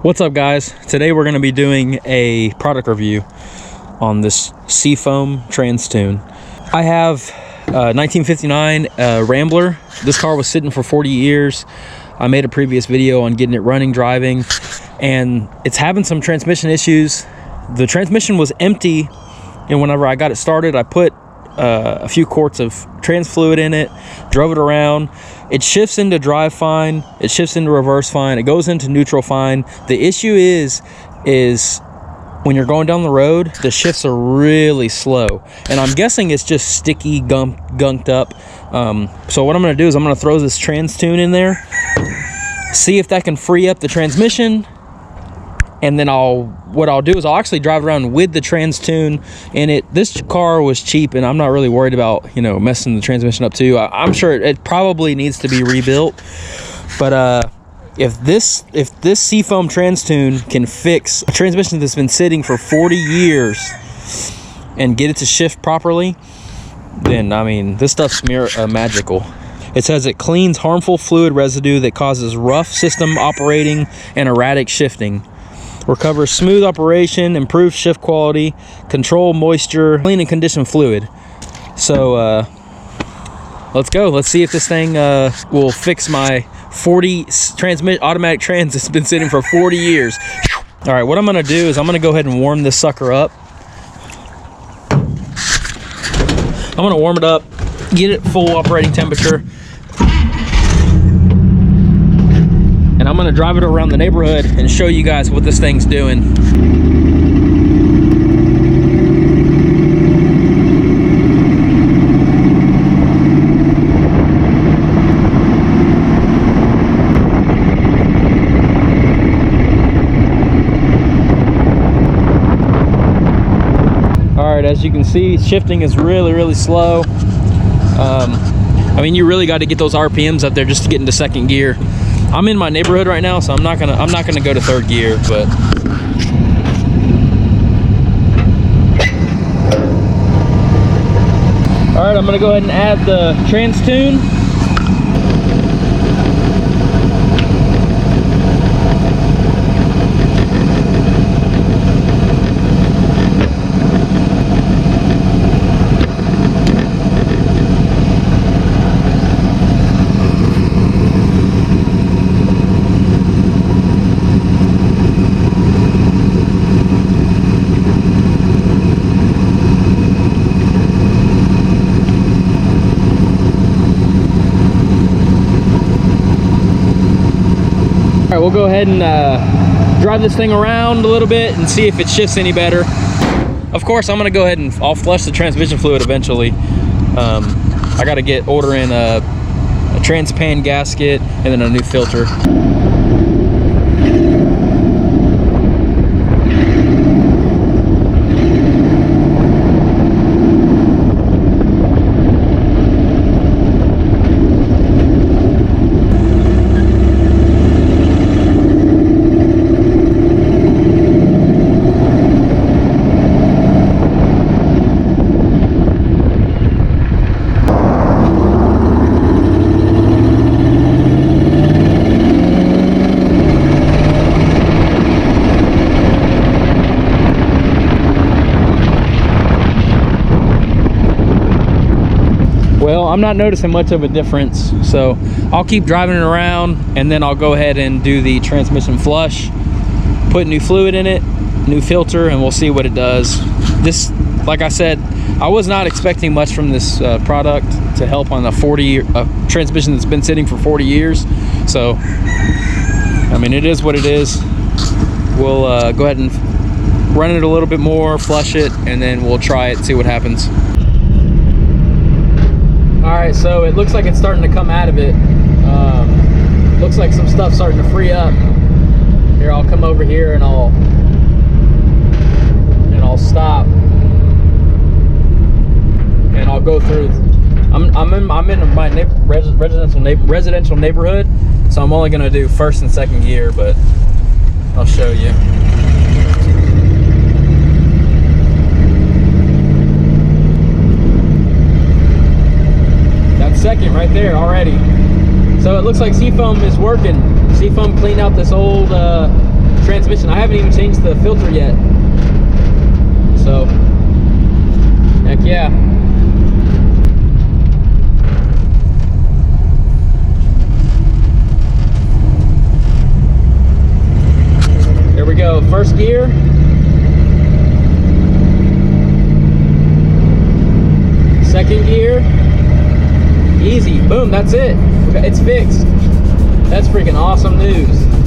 What's up, guys? Today we're going to be doing a product review on this seafoam trans tune. I have a 1959 Rambler. This car was sitting for 40 years. I made a previous video on getting it running, driving, and it's having some transmission issues. The transmission was empty, and whenever I got it started, I put a few quarts of trans fluid in it, drove it around. It shifts into drive fine, it shifts into reverse fine, it goes into neutral fine. The issue is when you're going down the road, the shifts are really slow, and I'm guessing it's just sticky, gunked up. So what I'm going to do is I'm going to throw this trans tune in there, see if that can free up the transmission, and then what I'll do is I'll actually drive around with the trans tune in it. This car was cheap, and I'm not really worried about, you know, messing the transmission up too. I'm sure it probably needs to be rebuilt, but if this seafoam trans tune can fix a transmission that's been sitting for 40 years and get it to shift properly, then I mean, this stuff's magical. It says it cleans harmful fluid residue that causes rough system operating and erratic shifting. Recovers smooth operation, improves shift quality, control moisture, clean and condition fluid. So let's go. Let's see if this thing will fix my 40 automatic trans that's been sitting for 40 years. All right, what I'm gonna do is I'm gonna go ahead and warm this sucker up. I'm gonna warm it up, get it full operating temperature, and I'm gonna drive it around the neighborhood and show you guys what this thing's doing. All right, as you can see, shifting is really slow. I mean, you really got to get those RPMs up there just to get into second gear. I'm in my neighborhood right now, so I'm not gonna go to third gear, but all right, I'm gonna go ahead and add the trans tune. All right, we'll go ahead and drive this thing around a little bit and see if it shifts any better. Of course, I'm gonna go ahead and I'll flush the transmission fluid eventually. I gotta order in a trans pan gasket and then a new filter. Well, I'm not noticing much of a difference, so I'll keep driving it around, and then I'll go ahead and do the transmission flush, put new fluid in it, new filter, and we'll see what it does. This, like I said, I was not expecting much from this product to help on a 40-year transmission that's been sitting for 40 years. So, I mean, it is what it is. We'll go ahead and run it a little bit more, flush it, and then we'll try it, see what happens. All right, so it looks like it's starting to come out of it. Looks like some stuff's starting to free up. Here, I'll come over here and I'll stop, and I'll go through. I'm in my residential neighborhood, so I'm only gonna do first and second gear, but I'll show you. Second right there already. So it looks like seafoam is working. Seafoam cleaned out this old haven't even changed the filter yet. So, heck yeah. Here we go, first gear. Second gear. Easy, boom, that's it. It's fixed. That's freaking awesome news.